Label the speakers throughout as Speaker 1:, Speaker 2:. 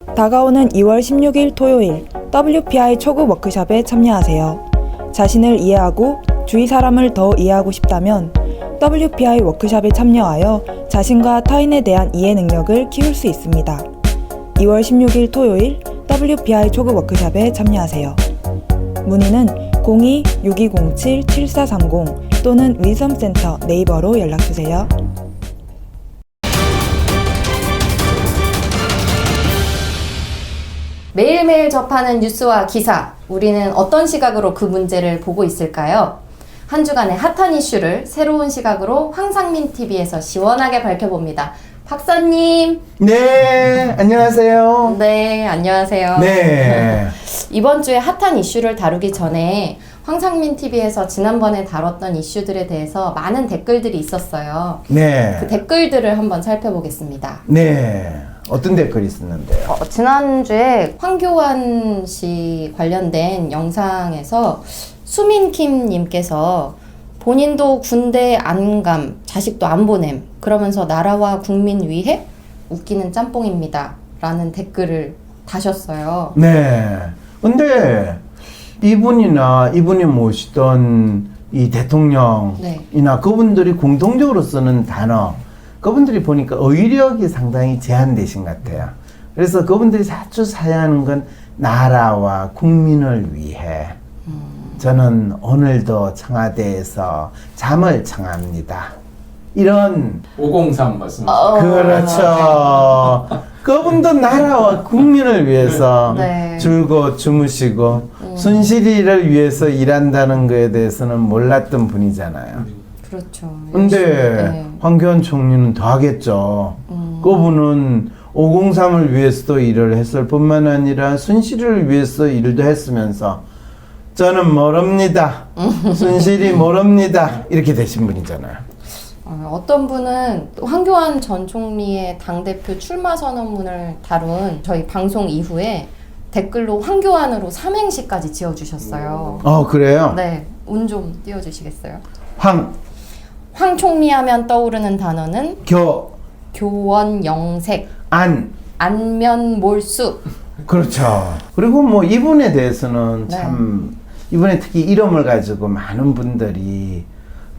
Speaker 1: 다가오는 2월 16일 토요일 WPI 초급 워크숍에 참여하세요. 자신을 이해하고 주위 사람을 더 이해하고 싶다면 WPI 워크숍에 참여하여 자신과 타인에 대한 이해 능력을 키울 수 있습니다. 2월 16일 토요일 WPI 초급 워크숍에 참여하세요. 문의는 02-6207-7430 또는 위섬센터 네이버로 연락주세요.
Speaker 2: 매일매일 접하는 뉴스와 기사, 우리는 어떤 시각으로 그 문제를 보고 있을까요? 한 주간의 핫한 이슈를 새로운 시각으로 황상민 TV에서 시원하게 밝혀봅니다. 박사님.
Speaker 3: 네, 안녕하세요.
Speaker 2: 네, 안녕하세요.
Speaker 3: 네.
Speaker 2: 이번 주에 핫한 이슈를 다루기 전에 황상민 TV에서 지난번에 다뤘던 이슈들에 대해서 많은 댓글들이 있었어요.
Speaker 3: 네.
Speaker 2: 그 댓글들을 한번 살펴보겠습니다.
Speaker 3: 네. 어떤 댓글이 있었는데요?
Speaker 2: 지난주에 황교안 씨 관련된 영상에서 수민킴님께서 본인도 군대 안 감, 자식도 안 보냄, 그러면서 나라와 국민 위해 웃기는 짬뽕입니다 라는 댓글을 다셨어요.
Speaker 3: 네. 근데 이분이 모시던 이 대통령이나
Speaker 2: 네.
Speaker 3: 그분들이 공통적으로 쓰는 단어, 그분들이 보니까 어휘력이 상당히 제한되신 것 같아요. 그래서 그분들이 자주 사용하는 건 나라와 국민을 위해. 저는 오늘도 청와대에서 잠을 청합니다. 이런
Speaker 4: 503 말씀.
Speaker 3: 그렇죠. 그분도 나라와 국민을 위해서
Speaker 2: 네.
Speaker 3: 줄곧 주무시고 순실이를 위해서 일한다는 거에 대해서는 몰랐던 분이잖아요.
Speaker 2: 그렇죠.
Speaker 3: 근데
Speaker 2: 네.
Speaker 3: 황교안 총리는 더 하겠죠. 그분은 503을 위해서도 일을 했을 뿐만 아니라 순실을 위해서 일도 했으면서 저는 모릅니다. 순실이 모릅니다. 이렇게 되신 분이잖아요.
Speaker 2: 어떤 분은 또 황교안 전 총리의 당대표 출마 선언문을 다룬 저희 방송 이후에 댓글로 황교안으로 삼행시까지 지어주셨어요.
Speaker 3: 그래요?
Speaker 2: 네, 운 좀 띄워주시겠어요?
Speaker 3: 황
Speaker 2: 총리 하면 떠오르는 단어는 교원 영색, 안면몰수.
Speaker 3: 그렇죠. 그리고 뭐 이분에 대해서는
Speaker 2: 네.
Speaker 3: 참 이번에 특히 이름을 가지고 많은 분들이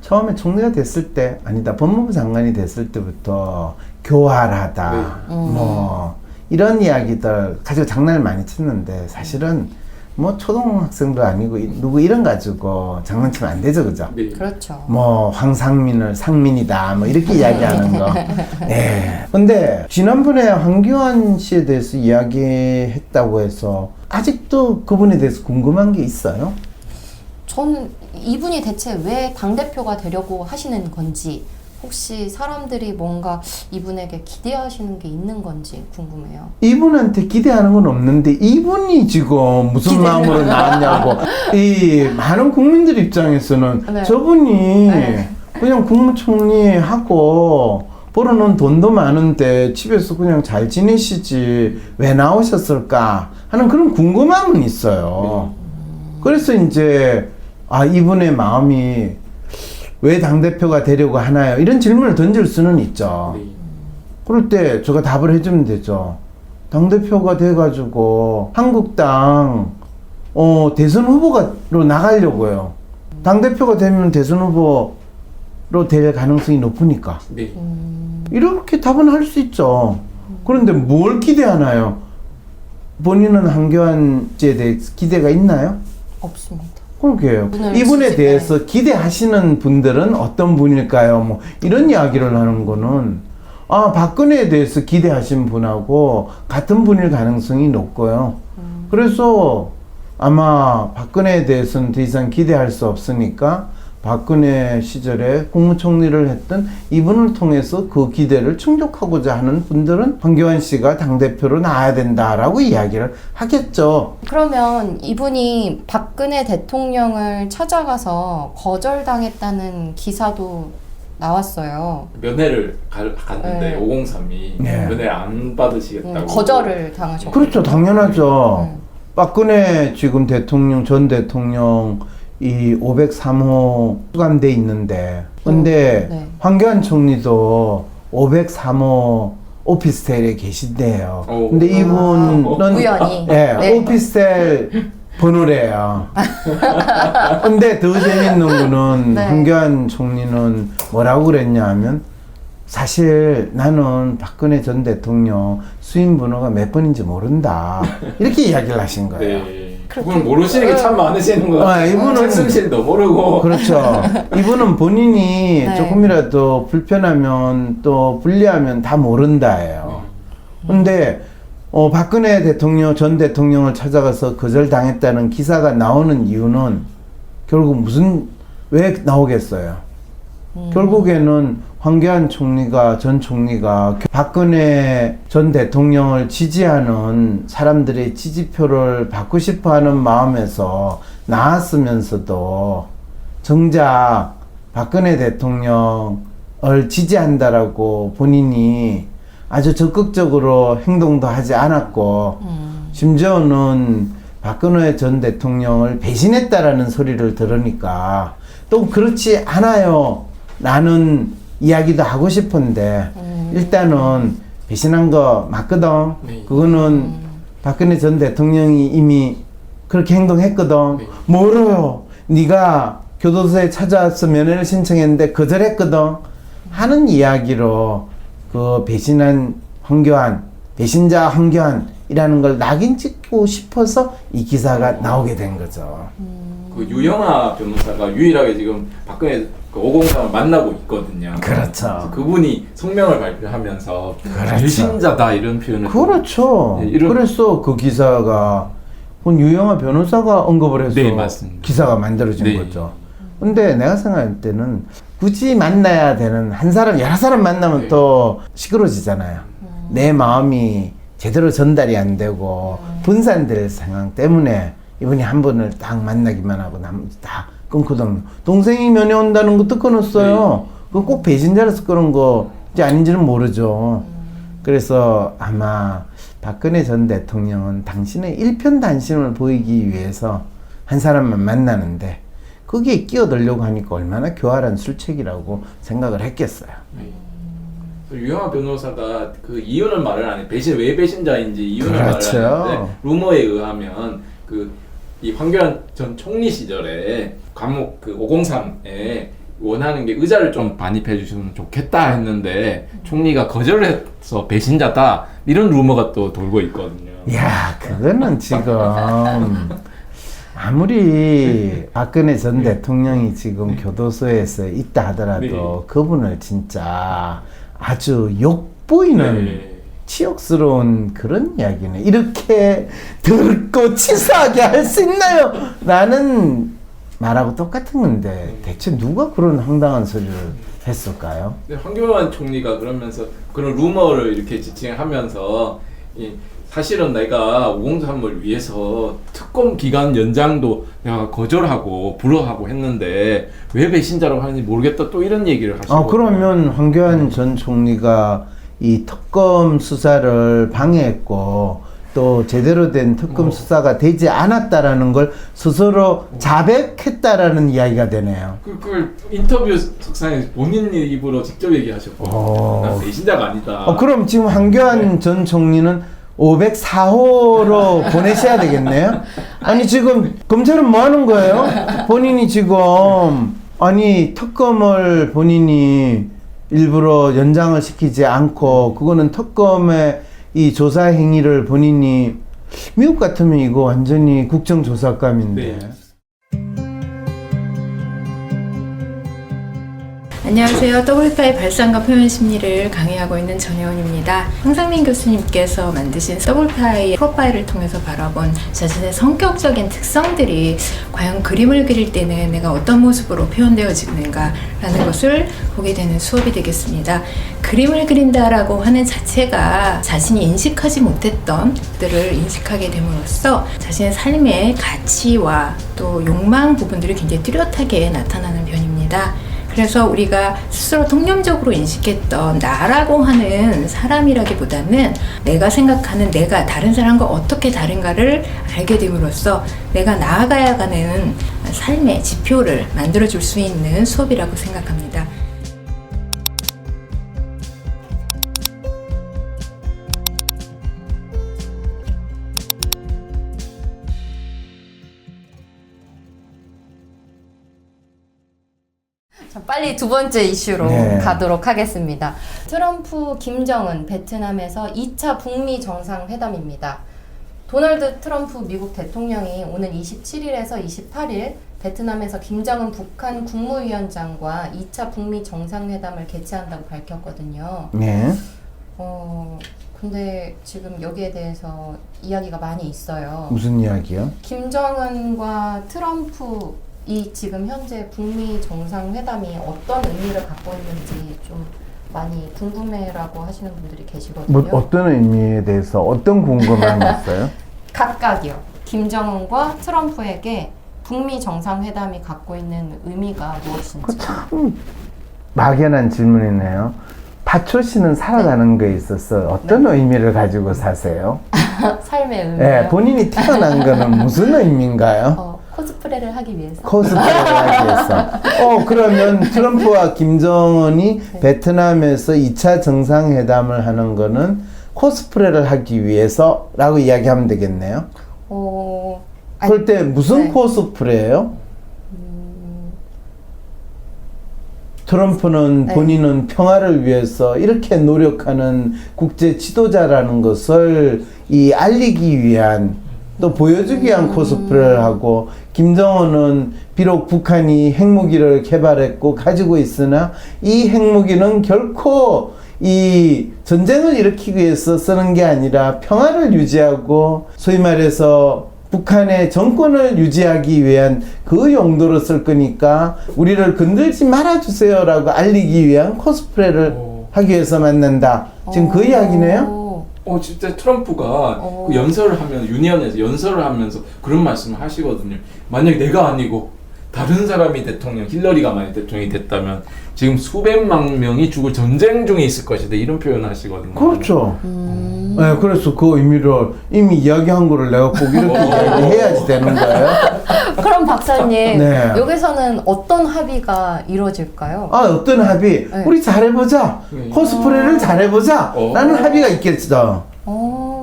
Speaker 3: 처음에 총리가 됐을 때 아니다 법무부 장관이 됐을 때부터 교활하다 뭐 이런 이야기들 가지고 장난을 많이 쳤는데 사실은 뭐 초등학생도 아니고 누구 이름 가지고 장난치면 안 되죠, 그죠?
Speaker 4: 네.
Speaker 2: 그렇죠.
Speaker 3: 뭐 황상민을 상민이다 뭐 이렇게 이야기하는 거. 네. 근데 지난번에 황교안 씨에 대해서 이야기했다고 해서 아직도 그분에 대해서 궁금한 게 있어요?
Speaker 2: 저는 이분이 대체 왜 당대표가 되려고 하시는 건지, 혹시 사람들이 뭔가 이분에게 기대하시는 게 있는 건지 궁금해요.
Speaker 3: 이분한테 기대하는 건 없는데 이분이 지금 무슨 마음으로 나왔냐고. 이 많은 국민들 입장에서는
Speaker 2: 네.
Speaker 3: 저분이
Speaker 2: 네.
Speaker 3: 그냥 국무총리하고 벌어놓은 돈도 많은데 집에서 그냥 잘 지내시지 왜 나오셨을까 하는 그런 궁금함은 있어요. 그래서 이제 이분의 마음이 왜 당대표가 되려고 하나요? 이런 질문을 던질 수는 있죠.
Speaker 4: 네.
Speaker 3: 그럴 때 제가 답을 해주면 되죠. 당대표가 돼가지고 한국당 대선 후보로 나가려고요. 당대표가 되면 대선 후보로 될 가능성이 높으니까.
Speaker 4: 네.
Speaker 3: 이렇게 답은 할 수 있죠. 그런데 뭘 기대하나요? 본인은 황교안 씨에 대해 기대가 있나요?
Speaker 2: 없습니다.
Speaker 3: 그러게요.
Speaker 2: 오늘
Speaker 3: 이분에
Speaker 2: 진짜-
Speaker 3: 대해서 기대하시는 분들은 어떤 분일까요? 뭐 이런 이야기를 하는 거는 박근혜에 대해서 기대하신 분하고 같은 분일 가능성이 높고요. 그래서 아마 박근혜에 대해서는 더 이상 기대할 수 없으니까 박근혜 시절에 국무총리를 했던 이분을 통해서 그 기대를 충족하고자 하는 분들은 황교안 씨가 당대표로 나와야 된다라고 이야기를 하겠죠.
Speaker 2: 그러면 이분이 박근혜 대통령을 찾아가서 거절당했다는 기사도 나왔어요.
Speaker 4: 면회를 갔는데
Speaker 2: 네.
Speaker 4: 503이
Speaker 3: 네.
Speaker 4: 면회 안 받으시겠다고.
Speaker 2: 거절을 당하셨고.
Speaker 3: 그렇죠. 당연하죠. 박근혜 지금 전 대통령 이 503호 수감돼 있는데 근데
Speaker 2: 네.
Speaker 3: 황교안 총리도 503호 오피스텔에 계신대요.
Speaker 4: 오.
Speaker 3: 근데 이분은
Speaker 2: 우연히.
Speaker 3: 예,
Speaker 2: 네.
Speaker 3: 오피스텔 번호래요. 근데 더 재밌는 거는
Speaker 2: 네.
Speaker 3: 황교안 총리는 뭐라고 그랬냐 하면 사실 나는 박근혜 전 대통령 수임 번호가 몇 번인지 모른다. 이렇게 이야기를 하신 거예요.
Speaker 4: 네. 그분 모르시는 게 참 많으시는 것 같아요.
Speaker 3: 이분은
Speaker 4: 최순실도 모르고.
Speaker 3: 그렇죠. 이분은 본인이
Speaker 2: 네.
Speaker 3: 조금이라도 불편하면 또 불리하면 다 모른다예요. 근데 박근혜 대통령 전 대통령을 찾아가서 거절당했다는 기사가 나오는 이유는 결국 왜 나오겠어요? 결국에는 황교안 총리가 전 총리가 박근혜 전 대통령을 지지하는 사람들의 지지표를 받고 싶어하는 마음에서 나왔으면서도 정작 박근혜 대통령을 지지한다라고 본인이 아주 적극적으로 행동도 하지 않았고 심지어는 박근혜 전 대통령을 배신했다라는 소리를 들으니까 또 그렇지 않아요. 나는 이야기도 하고 싶은데 일단은 배신한 거 맞거든.
Speaker 4: 네.
Speaker 3: 그거는 박근혜 전 대통령이 이미 그렇게 행동했거든.
Speaker 4: 네.
Speaker 3: 뭐로요? 네가 교도소에 찾아와서 면회를 신청했는데 거절했거든. 하는 이야기로 그 배신한 황교안, 배신자 황교안이라는 걸 낙인 찍고 싶어서 이 기사가 나오게 된 거죠.
Speaker 4: 그 유영아 변호사가 유일하게 지금 박근혜 그 503을 만나고 있거든요.
Speaker 3: 그렇죠.
Speaker 4: 그분이 성명을 발표하면서
Speaker 3: 그렇죠.
Speaker 4: 배신자다 이런 표현을
Speaker 3: 그렇죠.
Speaker 4: 네, 이런-
Speaker 3: 그래서 그 기사가 유영아 변호사가 언급을 해서
Speaker 4: 네, 맞습니다.
Speaker 3: 기사가 만들어진
Speaker 4: 네.
Speaker 3: 거죠. 근데 내가 생각할 때는 굳이 만나야 되는 한 사람, 여러 사람 만나면
Speaker 4: 네.
Speaker 3: 또 시끄러지잖아요. 내 마음이 제대로 전달이 안 되고 분산될 상황 때문에 이분이 한 번을 딱 만나기만 하고 나머지 다 끊고던 동생이 면회 온다는 것도 끊었어요. 그거 꼭 배신자라서 끊은 거인지 아닌지는 모르죠. 그래서 아마 박근혜 전 대통령은 당신의 일편단심을 보이기 위해서 한 사람만 만나는데 거기에 끼어들려고 하니까 얼마나 교활한 술책이라고 생각을 했겠어요.
Speaker 4: 유영아 변호사가 그 이유는 말을 안 해. 왜 배신자인지 이유는
Speaker 3: 그렇죠.
Speaker 4: 말을 안 했는데 루머에 의하면 이 황교안 전 총리 시절에 감옥 그 503에 원하는 게 의자를 좀 반입해 주시면 좋겠다 했는데 총리가 거절을 해서 배신자다 이런 루머가 또 돌고 있거든요.
Speaker 3: 야, 그거는 지금 아무리 박근혜 전 대통령이 지금 교도소에서 있다 하더라도 그분을 진짜 아주 욕보이는
Speaker 4: 네.
Speaker 3: 치욕스러운 그런 이야기네. 이렇게 더럽고 치사하게 할 수 있나요? 라는 말하고 똑같은 건데 대체 누가 그런 황당한 소리를 했을까요?
Speaker 4: 근데 황교안 총리가 그러면서 그런 루머를 이렇게 지칭하면서 사실은 내가 503을 위해서 특검 기간 연장도 내가 거절하고 불허하고 했는데 왜 배신자라고 하는지 모르겠다 또 이런 얘기를 하시고
Speaker 3: 그러면 황교안 전 총리가 이 특검 수사를 방해했고 또 제대로 된 특검 수사가 되지 않았다라는 걸 스스로 자백했다라는 이야기가 되네요.
Speaker 4: 그걸 인터뷰 석상에 본인 입으로 직접 얘기하셨고 난 배신자가 아니다.
Speaker 3: 그럼 지금 황교안 전 총리는 504호로 보내셔야 되겠네요? 아니 지금 검찰은 뭐 하는 거예요? 본인이 지금 특검을 본인이 일부러 연장을 시키지 않고 그거는 특검의 이 조사 행위를 본인이 미국 같으면 이거 완전히 국정조사감인데.
Speaker 4: 네.
Speaker 5: 안녕하세요. WPI 발상과 표현 심리를 강의하고 있는 전혜원입니다. 황상민 교수님께서 만드신 WPI 프로파일을 통해서 바라본 자신의 성격적인 특성들이 과연 그림을 그릴 때는 내가 어떤 모습으로 표현되어지는가라는 것을 보게 되는 수업이 되겠습니다. 그림을 그린다라고 하는 자체가 자신이 인식하지 못했던 것들을 인식하게 됨으로써 자신의 삶의 가치와 또 욕망 부분들이 굉장히 뚜렷하게 나타나는 편입니다. 그래서 우리가 스스로 통념적으로 인식했던 나라고 하는 사람이라기보다는 내가 생각하는 내가 다른 사람과 어떻게 다른가를 알게 됨으로써 내가 나아가야 하는 삶의 지표를 만들어줄 수 있는 수업이라고 생각합니다.
Speaker 2: 자, 빨리 두 번째 이슈로
Speaker 3: 네.
Speaker 2: 가도록 하겠습니다. 트럼프, 김정은 베트남에서 2차 북미 정상회담입니다. 도널드 트럼프 미국 대통령이 오는 27일에서 28일 베트남에서 김정은 북한 국무위원장과 2차 북미 정상회담을 개최한다고 밝혔거든요.
Speaker 3: 네.
Speaker 2: 근데 지금 여기에 대해서 이야기가 많이 있어요.
Speaker 3: 무슨 이야기요?
Speaker 2: 김정은과 트럼프 이 지금 현재 북미 정상회담이 어떤 의미를 갖고 있는지 좀 많이 궁금해라고 하시는 분들이 계시거든요.
Speaker 3: 뭐 어떤 의미에 대해서 어떤 궁금함이 있어요?
Speaker 2: 각각이요. 김정은과 트럼프에게 북미 정상회담이 갖고 있는 의미가 무엇인지.
Speaker 3: 참 막연한 질문이네요. 파초 씨는 살아가는 거에 있어서 어떤 의미를 가지고 사세요?
Speaker 2: 삶의 의미요.
Speaker 3: 네, 본인이 태어난 거는 무슨 의미인가요?
Speaker 2: 코스프레를 하기 위해서.
Speaker 3: 코스프레를 하기 위해서. 그러면 트럼프와 김정은이 베트남에서 2차 정상회담을 하는 거는 코스프레를 하기 위해서라고 이야기하면 되겠네요. 그럴 때 무슨
Speaker 2: 네.
Speaker 3: 코스프레예요? 트럼프는
Speaker 2: 네.
Speaker 3: 본인은 평화를 위해서 이렇게 노력하는 국제 지도자라는 것을 알리기 위한 또 보여주기 위한 코스프레를 하고, 김정은은 비록 북한이 핵무기를 개발했고 가지고 있으나 이 핵무기는 결코 이 전쟁을 일으키기 위해서 쓰는 게 아니라 평화를 유지하고 소위 말해서 북한의 정권을 유지하기 위한 그 용도로 쓸 거니까 우리를 건들지 말아주세요 라고 알리기 위한 코스프레를 하기 위해서 만난다. 지금 그 이야기네요?
Speaker 4: 진짜 트럼프가 그 연설을 하면 유니언에서 연설을 하면서 그런 말씀을 하시거든요. 만약 내가 아니고 다른 사람이 대통령, 힐러리가 만약 대통령이 됐다면 지금 수백만 명이 죽을 전쟁 중에 있을 것이다, 이런 표현을 하시거든요.
Speaker 3: 그렇죠. 네, 그래서 그 의미를 이미 이야기한 거를 내가 꼭 이렇게 이야기해야지 되는 거예요.
Speaker 2: 그럼 박사님,
Speaker 3: 네.
Speaker 2: 여기서는 어떤 합의가 이루어질까요?
Speaker 3: 어떤 합의?
Speaker 2: 네.
Speaker 3: 우리 잘해보자.
Speaker 4: 네.
Speaker 3: 코스프레를 잘해보자. 라는 합의가 있겠죠.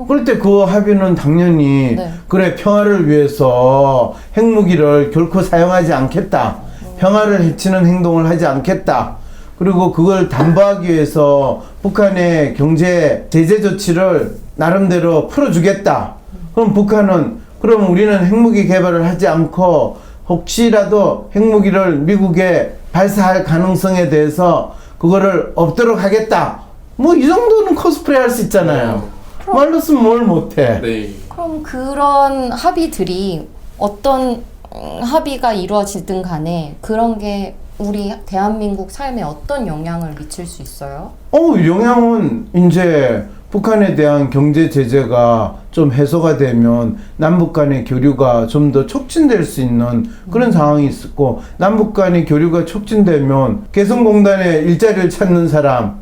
Speaker 3: 그럴 때 그 합의는 당연히
Speaker 2: 네.
Speaker 3: 그래, 평화를 위해서 핵무기를 결코 사용하지 않겠다. 평화를 해치는 행동을 하지 않겠다. 그리고 그걸 담보하기 위해서 북한의 경제 제재 조치를 나름대로 풀어주겠다. 그럼 북한은 그럼 우리는 핵무기 개발을 하지 않고 혹시라도 핵무기를 미국에 발사할 가능성에 대해서 그거를 없도록 하겠다. 뭐 이 정도는 코스프레 할 수 있잖아요. 말로 쓰면 뭘 못해.
Speaker 4: 네.
Speaker 2: 그럼 그런 합의들이 어떤 합의가 이루어지든 간에 그런 게 우리 대한민국 삶에 어떤 영향을 미칠 수 있어요?
Speaker 3: 영향은 이제 북한에 대한 경제 제재가 좀 해소가 되면 남북 간의 교류가 좀 더 촉진될 수 있는 그런 상황이 있었고, 남북 간의 교류가 촉진되면 개성공단에 일자리를 찾는 사람,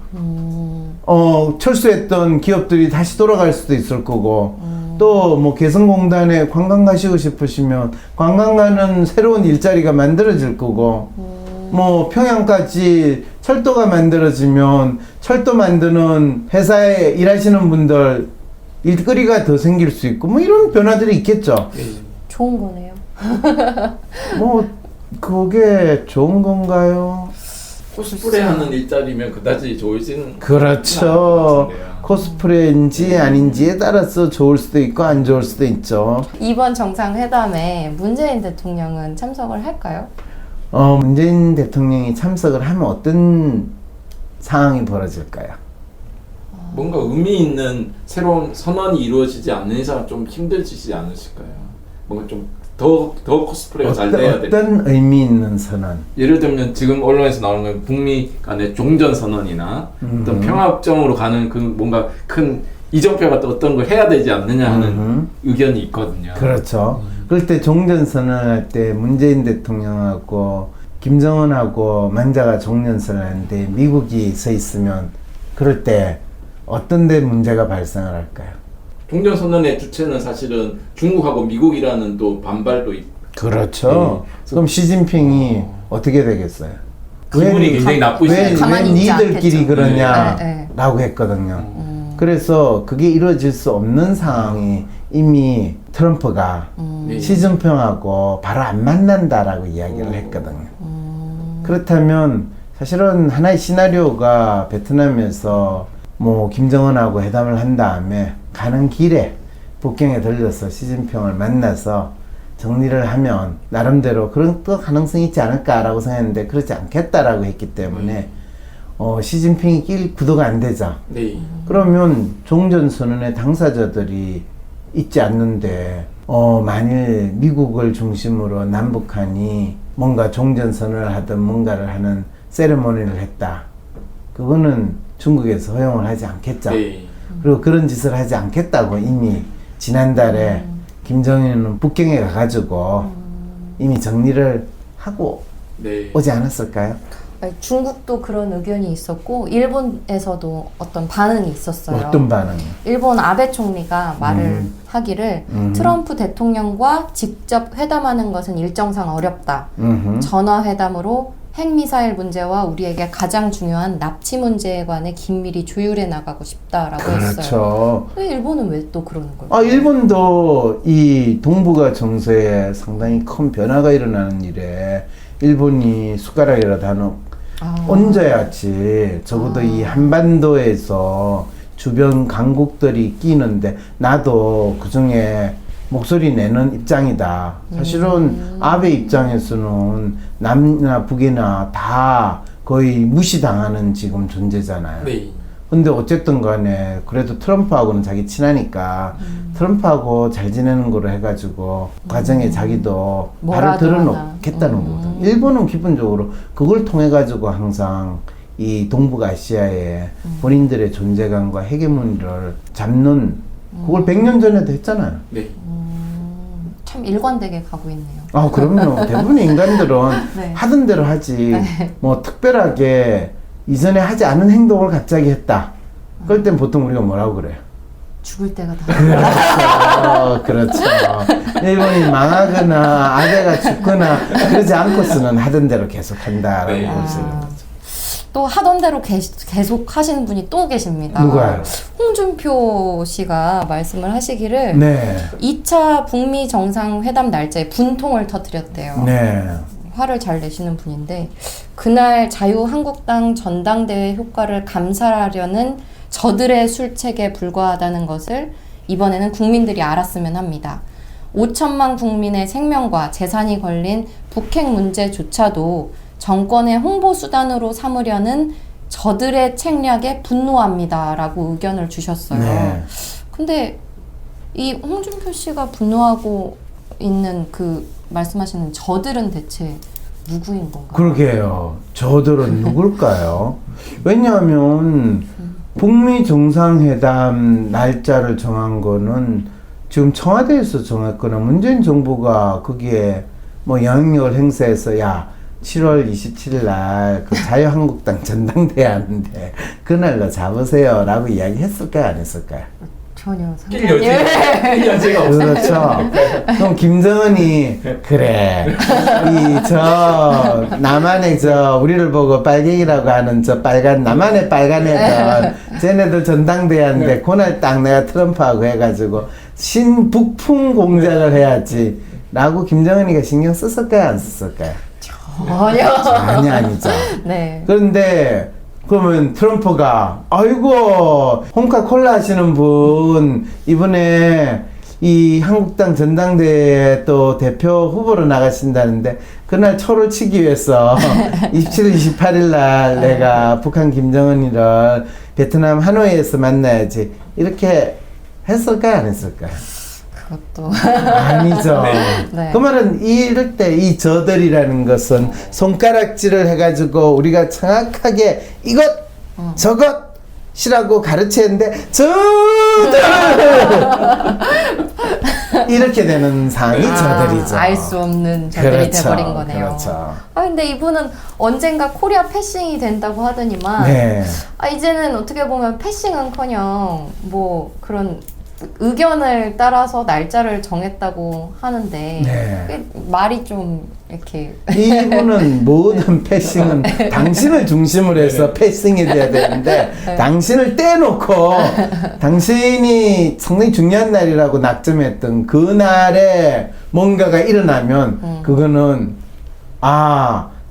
Speaker 3: 철수했던 기업들이 다시 돌아갈 수도 있을 거고, 또 뭐 개성공단에 관광 가시고 싶으시면 관광 가는 새로운 일자리가 만들어질 거고, 뭐 평양까지 철도가 만들어지면 철도 만드는 회사에 일하시는 분들 일거리가 더 생길 수 있고, 뭐 이런 변화들이 있겠죠.
Speaker 2: 좋은 거네요.
Speaker 3: 뭐 그게 좋은 건가요?
Speaker 4: 코스프레 하는 일자리면 그다지 좋을지는
Speaker 3: 그렇죠. 코스프레인지 아닌지에 따라서 좋을 수도 있고 안 좋을 수도 있죠.
Speaker 2: 이번 정상회담에 문재인 대통령은 참석을 할까요?
Speaker 3: 문재인 대통령이 참석을 하면 어떤 상황이 벌어질까요?
Speaker 4: 뭔가 의미 있는 새로운 선언이 이루어지지 않는 이상 좀 힘들지 않으실까요? 뭔가 좀 더 코스프레가 잘 돼야 돼.
Speaker 3: 어떤 의미 있는 선언?
Speaker 4: 예를 들면 지금 언론에서 나오는 건 북미 간의 종전 선언이나 어떤 평화협정으로 가는 그 뭔가 큰 이정표 같은 어떤 걸 해야 되지 않느냐 하는 의견이 있거든요.
Speaker 3: 그렇죠. 그럴 때 종전선언할 때 문재인 대통령하고 김정은하고 만자가 종전선언을 하는데 미국이 서 있으면 그럴 때 어떤 데 문제가 발생을 할까요?
Speaker 4: 종전 선언의 주체는 사실은 중국하고 미국이라는 또 반발도 있고.
Speaker 3: 그렇죠. 그럼 시진핑이 어떻게 되겠어요?
Speaker 4: 기분이 굉장히 나쁘시죠.
Speaker 3: 왜
Speaker 2: 가만히 있지
Speaker 3: 니들끼리
Speaker 2: 않겠죠.
Speaker 3: 그러냐라고 했거든요. 그래서 그게 이루어질 수 없는 상황이 이미 트럼프가
Speaker 4: 네.
Speaker 3: 시진핑하고 바로 안 만난다라고 이야기를 했거든요. 그렇다면 사실은 하나의 시나리오가 베트남에서 뭐 김정은하고 회담을 한 다음에 가는 길에 북경에 들려서 시진핑을 만나서 정리를 하면 나름대로 그런 또 가능성이 있지 않을까라고 생각했는데 그렇지 않겠다라고 했기 때문에 시진핑이 낄 구도가 안 되자.
Speaker 4: 네.
Speaker 3: 그러면 종전선언의 당사자들이 있지 않는데 만일 미국을 중심으로 남북한이 뭔가 종전선언을 하든 뭔가를 하는 세레모니를 했다. 그거는 중국에서 허용을 하지 않겠죠.
Speaker 4: 네.
Speaker 3: 그리고 그런 짓을 하지 않겠다고 이미 지난달에 김정은은 북경에 가가지고 이미 정리를 하고
Speaker 4: 네.
Speaker 3: 오지 않았을까요?
Speaker 2: 아니, 중국도 그런 의견이 있었고 일본에서도 어떤 반응이 있었어요.
Speaker 3: 어떤 반응이?
Speaker 2: 일본 아베 총리가 말을 하기를 트럼프 대통령과 직접 회담하는 것은 일정상 어렵다. 전화회담으로 핵미사일 문제와 우리에게 가장 중요한 납치 문제에 관해 긴밀히 조율해 나가고 싶다라고 했어요.
Speaker 3: 그렇죠.
Speaker 2: 왜 일본은 왜 또 그러는 걸까요?
Speaker 3: 일본도 이 동북아 정세에 상당히 큰 변화가 일어나는 일에 일본이 숟가락이라도 하나 얹어야지. 적어도 이 한반도에서 주변 강국들이 끼는데 나도 그 중에 목소리 내는 입장이다. 사실은 아베 입장에서는 남이나 북이나 다 거의 무시당하는 지금 존재잖아요.
Speaker 4: 네.
Speaker 3: 근데 어쨌든 간에 그래도 트럼프하고는 자기 친하니까 트럼프하고 잘 지내는 거로 해가지고 과정에 자기도 발을
Speaker 2: 뭐라도
Speaker 3: 들어놓겠다는 거거든. 일본은 기본적으로 그걸 통해 가지고 항상 이 동북아시아의 본인들의 존재감과 헤게모니를 잡는 그걸 100년 전에도 했잖아요.
Speaker 4: 네.
Speaker 2: 참 일관되게 가고 있네요.
Speaker 3: 그럼요. 대부분의 인간들은
Speaker 2: 네.
Speaker 3: 하던 대로 하지. 뭐 특별하게 이전에 하지 않은 행동을 갑자기 했다. 그럴 땐 보통 우리가 뭐라고 그래요?
Speaker 2: 죽을 때가 다.
Speaker 3: 그렇죠. 일본이 망하거나 아베가 죽거나 그러지 않고서는 하던 대로 계속 한다라고
Speaker 4: 네.
Speaker 3: 볼 수 있는 거죠.
Speaker 2: 또 하던 대로 계속 하시는 분이 또 계십니다.
Speaker 3: 누가요?
Speaker 2: 홍준표 씨가 말씀을 하시기를
Speaker 3: 네.
Speaker 2: 2차 북미 정상회담 날짜에 분통을 터뜨렸대요.
Speaker 3: 네.
Speaker 2: 화를 잘 내시는 분인데 그날 자유한국당 전당대회 효과를 감살하려는 저들의 술책에 불과하다는 것을 이번에는 국민들이 알았으면 합니다. 5천만 국민의 생명과 재산이 걸린 북핵 문제조차도 정권의 홍보 수단으로 삼으려는 저들의 책략에 분노합니다. 라고 의견을 주셨어요.
Speaker 3: 네.
Speaker 2: 근데 이 홍준표 씨가 분노하고 있는 그 말씀하시는 저들은 대체 누구인 건가요?
Speaker 3: 그러게요. 저들은 누굴까요? 왜냐하면 북미 정상회담 날짜를 정한 거는 지금 청와대에서 정했거나 문재인 정부가 거기에 뭐 영향력을 행사해서 7월 27일 날 그 자유한국당 전당대회 하는데 그날로 잡으세요 라고 이야기했을까요? 안 했을까요?
Speaker 2: 전혀
Speaker 4: 낄 여지가 없어요.
Speaker 3: 그렇죠. 그럼 김정은이 그래 남한의 우리를 보고 빨갱이라고 하는 빨간 남한의 빨간 애들 쟤네들 전당대회인데 그날 딱 내가 트럼프하고 해가지고 신북풍 공작을 해야지 라고 김정은이가 신경 썼을까요? 안 썼을까요? 전혀 아니죠.
Speaker 2: 네.
Speaker 3: 그런데 그러면 트럼프가 아이고 홍카콜라 하시는 분 이번에 이 한국당 전당대회 또 대표 후보로 나가신다는데 그날 초를 치기 위해서 27일 28일 날 내가 북한 김정은이를 베트남 하노이에서 만나야지 이렇게 했을까요? 안 했을까요?
Speaker 2: 그것도
Speaker 3: 아니죠.
Speaker 2: 네.
Speaker 3: 그 말은 이럴 때 이 저들이라는 것은 손가락질을 해가지고 우리가 정확하게 이것 저것이라고 가르치는데 저들 이렇게 되는 상황이 저들이죠.
Speaker 2: 알 수 없는 저들이
Speaker 3: 그렇죠.
Speaker 2: 돼버린 거네요.
Speaker 3: 그렇죠.
Speaker 2: 근데 이분은 언젠가 코리아 패싱이 된다고 하더니만
Speaker 3: 네.
Speaker 2: 이제는 어떻게 보면 패싱은커녕 뭐 그런 의견을 따라서 날짜를 정했다고 하는데
Speaker 3: 네.
Speaker 2: 그게 말이 좀 이렇게
Speaker 3: 이분은 모든 패싱은 당신을 중심으로 해서 패싱이 돼야 되는데 당신을 떼놓고 당신이 상당히 중요한 날이라고 낙점했던 그 날에 뭔가가 일어나면 그거는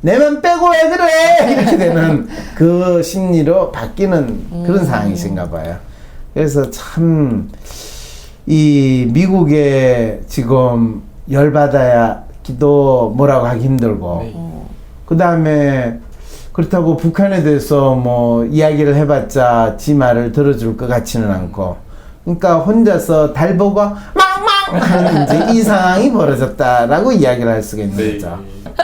Speaker 3: 내만 빼고 왜 그래 이렇게 되는 그 심리로 바뀌는 그런 상황이신가 봐요. 그래서 참 이 미국에 지금 열받아야 기도 뭐라고 하기 힘들고 그 다음에 그렇다고 북한에 대해서 뭐 이야기를 해봤자 지 말을 들어줄 것 같지는 않고 그러니까 혼자서 달 보고 망망 하는 이제 이 상황이 벌어졌다라고 이야기를 할 수가 있는 거죠.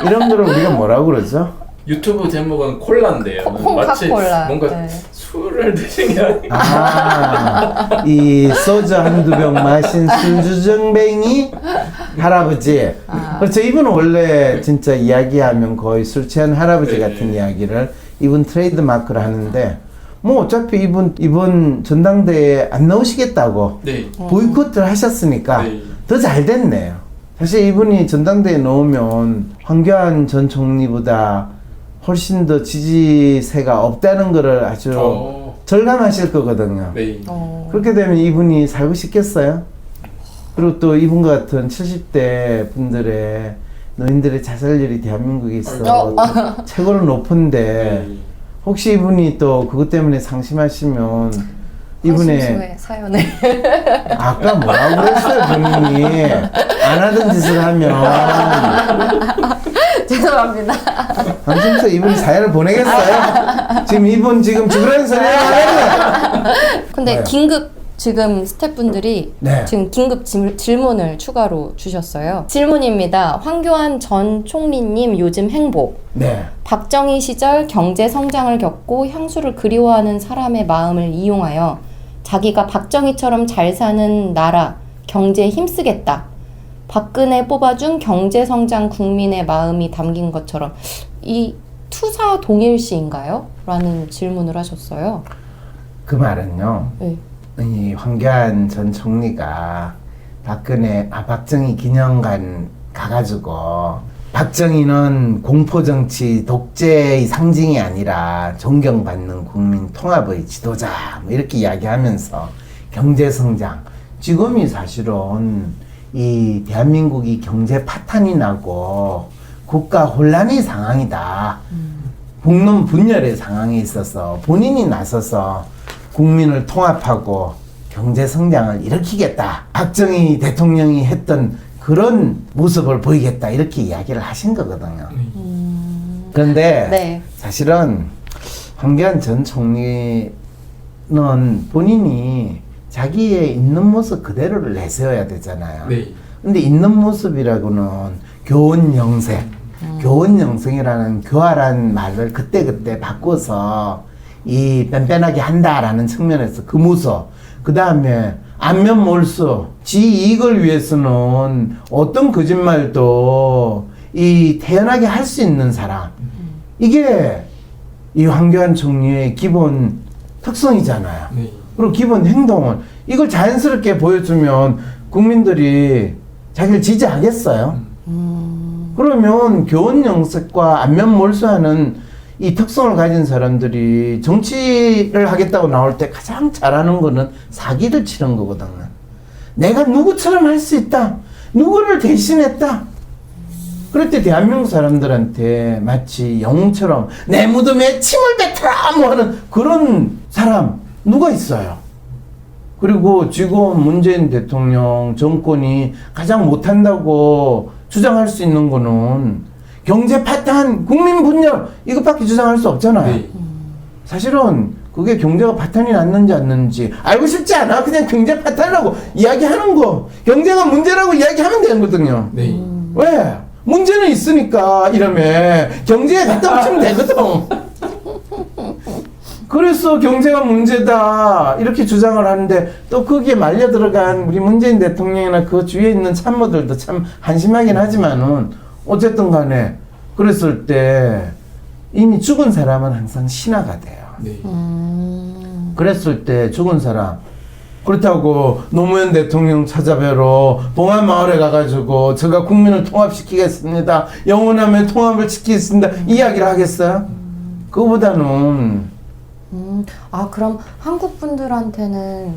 Speaker 3: 이런 거를 우리가 뭐라고 그러죠?
Speaker 4: 유튜브 제목은 콜라인데요. 마치
Speaker 2: 콩카콜라.
Speaker 4: 뭔가
Speaker 2: 네.
Speaker 4: 술을 드신 게 아니고
Speaker 3: 이 소주 한두 병 마신 술주정뱅이 할아버지. 그렇죠. 이분은 원래 진짜 이야기하면 거의 술 취한 할아버지 같은 이야기를 이분 트레이드 마크를 하는데 뭐 어차피 이분 전당대회에 안 나오시겠다고
Speaker 4: 네.
Speaker 3: 보이콧을 하셨으니까
Speaker 4: 네.
Speaker 3: 더 잘 됐네요. 사실 이분이 전당대회에 넣으면 황교안 전 총리보다 훨씬 더 지지세가 없다는 거를 아주 절감하실 거거든요.
Speaker 4: 네.
Speaker 3: 그렇게 되면 이분이 살고 싶겠어요? 그리고 또 이분 같은 70대 분들의 노인들의 자살률이 대한민국에 있어 최고로 높은데
Speaker 4: 네.
Speaker 3: 혹시 이분이 또 그것 때문에 상심하시면 이분의
Speaker 2: 허심수의 사연을
Speaker 3: 아까 뭐라고 그랬어요 본인이 안 하던 짓을 하면
Speaker 2: 죄송합니다.
Speaker 3: 방송에서 이분이 사연을 보내겠어요? 지금 이분 지금 죽으라는 소리 하는
Speaker 2: 근데
Speaker 3: 네.
Speaker 2: 긴급 지금 스태프분들이
Speaker 3: 네.
Speaker 2: 지금 긴급 질문을 추가로 주셨어요. 질문입니다. 황교안 전 총리님 요즘 행복.
Speaker 3: 네.
Speaker 2: 박정희 시절 경제 성장을 겪고 향수를 그리워하는 사람의 마음을 이용하여 자기가 박정희처럼 잘 사는 나라, 경제에 힘쓰겠다. 박근혜 뽑아준 경제 성장 국민의 마음이 담긴 것처럼 이 투사 동일시인가요? 라는 질문을 하셨어요.
Speaker 3: 그 말은요.
Speaker 2: 네.
Speaker 3: 이 황교안 전 총리가 박정희 기념관 가가지고 박정희는 공포정치 독재의 상징이 아니라 존경받는 국민 통합의 지도자 뭐 이렇게 이야기하면서 경제성장 지금이 사실은 이 대한민국이 경제 파탄이 나고 국가 혼란의 상황이다. 국론 분열의 상황에 있어서 본인이 나서서 국민을 통합하고 경제 성장을 일으키겠다. 박정희 대통령이 했던 그런 모습을 보이겠다. 이렇게 이야기를 하신 거거든요. 그런데
Speaker 2: 네.
Speaker 3: 사실은 황교안 전 총리는 본인이 자기의 있는 모습 그대로를 내세워야 되잖아요.
Speaker 4: 네.
Speaker 3: 근데 있는 모습이라고는 교훈 영생, 교훈 영생이라는 교활한 말을 그때그때 바꿔서 이 뺀뺀하게 한다라는 측면에서 그 모습, 그 다음에 안면 몰수, 지 이익을 위해서는 어떤 거짓말도 이 태연하게 할 수 있는 사람, 이게 이 황교안 총리의 기본 특성이잖아요.
Speaker 4: 네.
Speaker 3: 그리고 기본 행동을 이걸 자연스럽게 보여주면 국민들이 자기를 지지하겠어요? 그러면 교훈 영색과 안면 몰수하는 이 특성을 가진 사람들이 정치를 하겠다고 나올 때 가장 잘하는 거는 사기를 치는 거거든요. 내가 누구처럼 할 수 있다. 누구를 대신했다. 그럴 때 대한민국 사람들한테 마치 영웅처럼 내 무덤에 침을 뱉어라 뭐 하는 그런 사람 누가 있어요? 그리고 지금 문재인 대통령 정권이 가장 못한다고 주장할 수 있는 거는 경제 파탄, 국민 분열 이것밖에 주장할 수 없잖아요.
Speaker 4: 네.
Speaker 3: 사실은 그게 경제가 파탄이 났는지 안 났는지 알고 싶지 않아. 그냥 경제 파탄이라고 이야기하는 거. 경제가 문제라고 이야기하면 되거든요.
Speaker 4: 네.
Speaker 3: 왜? 문제는 있으니까 이러면 경제에 갖다 붙이면 되거든. 그래서 경제가 문제다 이렇게 주장을 하는데 또 거기에 말려 들어간 우리 문재인 대통령이나 그 주위에 있는 참모들도 참 한심하긴 하지만은 어쨌든 간에 그랬을 때 이미 죽은 사람은 항상 신화가 돼요.
Speaker 4: 네.
Speaker 3: 그랬을 때 죽은 사람 그렇다고 노무현 대통령 찾아뵈러 봉안마을에 가가지고 제가 국민을 통합시키겠습니다. 영원하면 통합을 지키겠습니다. 이야기를 하겠어요? 그거보다는
Speaker 2: 아, 그럼 한국 분들한테는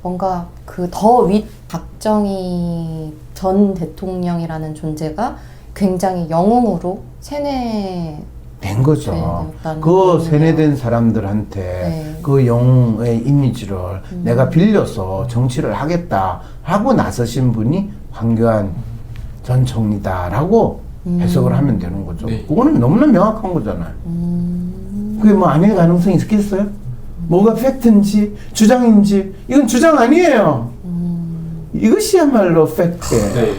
Speaker 2: 뭔가 그 더 윗 박정희 전 대통령이라는 존재가 굉장히 영웅으로 세뇌
Speaker 3: 된 거죠.
Speaker 2: 세뇌됐다는
Speaker 3: 그
Speaker 2: 거군요.
Speaker 3: 세뇌된 사람들한테
Speaker 2: 네.
Speaker 3: 그 영웅의 이미지를 내가 빌려서 정치를 하겠다 하고 나서신 분이 황교안 전 총리다라고 해석을 하면 되는 거죠.
Speaker 4: 네.
Speaker 3: 그거는 너무나 명확한 거잖아요. 그게 뭐 아닐 가능성이 있겠어요? 뭐가 팩트인지 주장인지 이건 주장 아니에요. 이것이야말로 팩트예요.
Speaker 4: 네.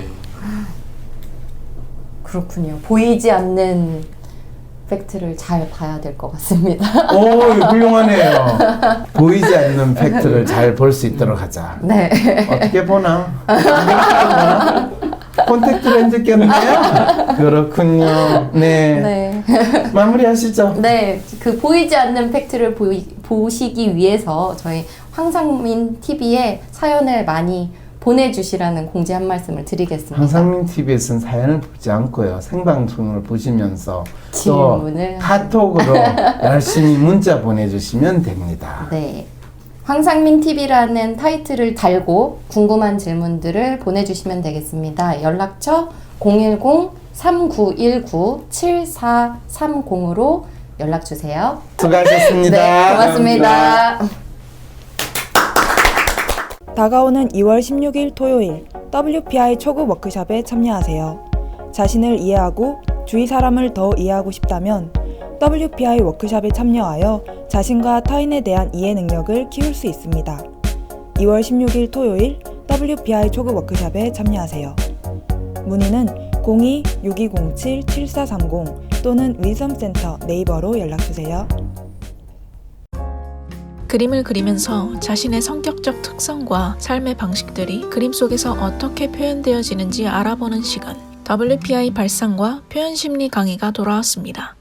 Speaker 2: 그렇군요. 보이지 않는 팩트를 잘 봐야 될 것 같습니다.
Speaker 3: 오, 훌륭하네요. 보이지 않는 팩트를 잘 볼 수 있도록 하자.
Speaker 2: 네.
Speaker 3: 어떻게 보나? 콘택트 렌즈 꼈나요? 그렇군요. 네.
Speaker 2: 네.
Speaker 3: 마무리하시죠.
Speaker 2: 네. 그 보이지 않는 팩트를 보시기 위해서 저희 황상민 TV에 사연을 많이 보내주시라는 공지 한 말씀을 드리겠습니다.
Speaker 3: 황상민 TV에서는 사연을 보지 않고요. 생방송을 보시면서 또
Speaker 2: 질문을
Speaker 3: 카톡으로 열심히 문자 보내주시면 됩니다.
Speaker 2: 네. 황상민 TV라는 타이틀을 달고 궁금한 질문들을 보내주시면 되겠습니다. 연락처 010-3919-7430으로 연락주세요.
Speaker 3: 수고하셨습니다.
Speaker 2: 네, 고맙습니다.
Speaker 1: 다가오는 2월 16일 토요일 WPI 초급 워크숍에 참여하세요. 자신을 이해하고 주위 사람을 더 이해하고 싶다면 WPI 워크숍에 참여하여 자신과 타인에 대한 이해 능력을 키울 수 있습니다. 2월 16일 토요일 WPI 초급 워크숍에 참여하세요. 문의는 02-6207-7430 또는 위섬센터 네이버로 연락주세요.
Speaker 6: 그림을 그리면서 자신의 성격적 특성과 삶의 방식들이 그림 속에서 어떻게 표현되어지는지 알아보는 시간. WPI 발상과 표현심리 강의가 돌아왔습니다.